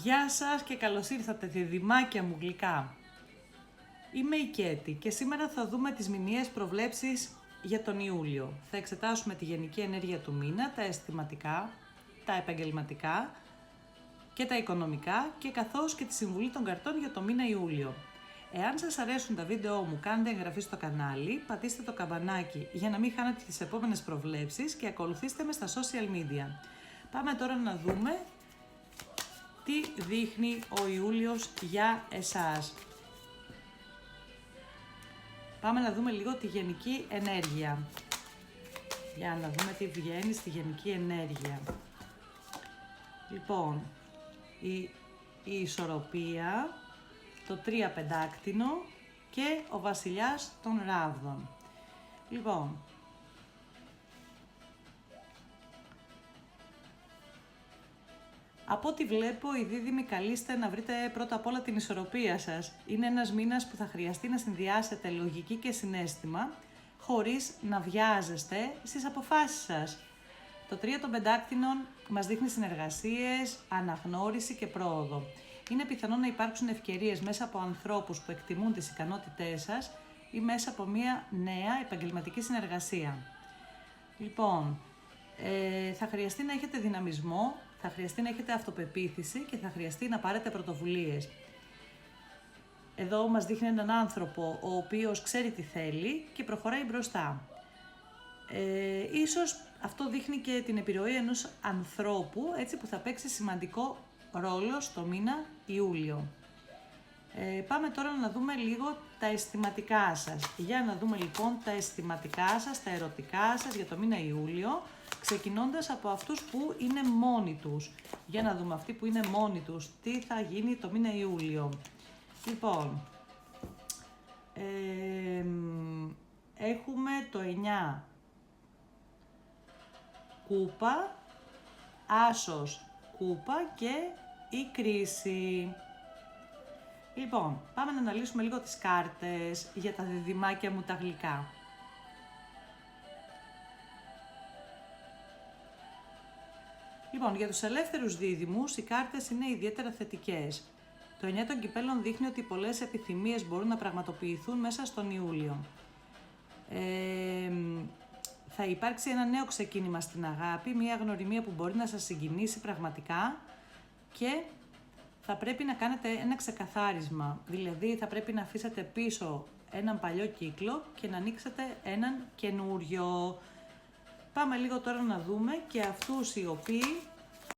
Γεια σας και καλώς ήρθατε διδυμάκια μου γλυκά. Είμαι η Κέτη και σήμερα θα δούμε τις μηνιαίες προβλέψεις για τον Ιούλιο. Θα εξετάσουμε τη γενική ενέργεια του μήνα, τα αισθηματικά, τα επαγγελματικά και τα οικονομικά και καθώς και τη συμβουλή των καρτών για το μήνα Ιούλιο. Εάν σας αρέσουν τα βίντεό μου, κάντε εγγραφή στο κανάλι, πατήστε το καμπανάκι για να μην χάνετε τις επόμενες προβλέψεις και ακολουθήστε με στα social media. Πάμε τώρα να δούμε τι δείχνει ο Ιούλιος για εσάς. Πάμε να δούμε λίγο τη γενική ενέργεια. Για να δούμε τι βγαίνει στη γενική ενέργεια. Λοιπόν, η ισορροπία, το 3 πεντάκτηνο και ο βασιλιάς των ράβδων. Λοιπόν, από ό,τι βλέπω, οι δίδυμοι καλείστε να βρείτε πρώτα απ' όλα την ισορροπία σας. Είναι ένας μήνας που θα χρειαστεί να συνδυάσετε λογική και συναίσθημα, χωρίς να βιάζεστε στις αποφάσεις σας. Το 3 των πεντάκτηνων μας δείχνει συνεργασίες, αναγνώριση και πρόοδο. Είναι πιθανό να υπάρξουν ευκαιρίες μέσα από ανθρώπους που εκτιμούν τις ικανότητές σας ή μέσα από μια νέα επαγγελματική συνεργασία. Λοιπόν, θα χρειαστεί να έχετε δυναμισμό, θα χρειαστεί να έχετε αυτοπεποίθηση και θα χρειαστεί να πάρετε πρωτοβουλίες. Εδώ μας δείχνει έναν άνθρωπο ο οποίος ξέρει τι θέλει και προχωράει μπροστά. Ίσως αυτό δείχνει και την επιρροή ενός ανθρώπου, έτσι, που θα παίξει σημαντικό ρόλο στο μήνα Ιούλιο. Πάμε τώρα να δούμε λίγο τα αισθηματικά σας. Για να δούμε λοιπόν τα αισθηματικά σας, τα ερωτικά σας για το μήνα Ιούλιο, ξεκινώντας από αυτούς που είναι μόνοι τους. Για να δούμε αυτοί που είναι μόνοι τους, τι θα γίνει το μήνα Ιούλιο. Λοιπόν, έχουμε το 9 κούπα, άσος κούπα και η κρίση. Λοιπόν, πάμε να αναλύσουμε λίγο τις κάρτες για τα διδυμάκια μου τα γλυκά. Λοιπόν, για τους ελεύθερους δίδυμους, οι κάρτες είναι ιδιαίτερα θετικές. Το 9 των κυπέλων δείχνει ότι πολλές επιθυμίες μπορούν να πραγματοποιηθούν μέσα στον Ιούλιο. Θα υπάρξει ένα νέο ξεκίνημα στην αγάπη, μια γνωριμία που μπορεί να σας συγκινήσει πραγματικά και θα πρέπει να κάνετε ένα ξεκαθάρισμα. Δηλαδή θα πρέπει να αφήσετε πίσω έναν παλιό κύκλο και να ανοίξετε έναν καινούριο. Πάμε λίγο τώρα να δούμε και αυτούς οι οποίοι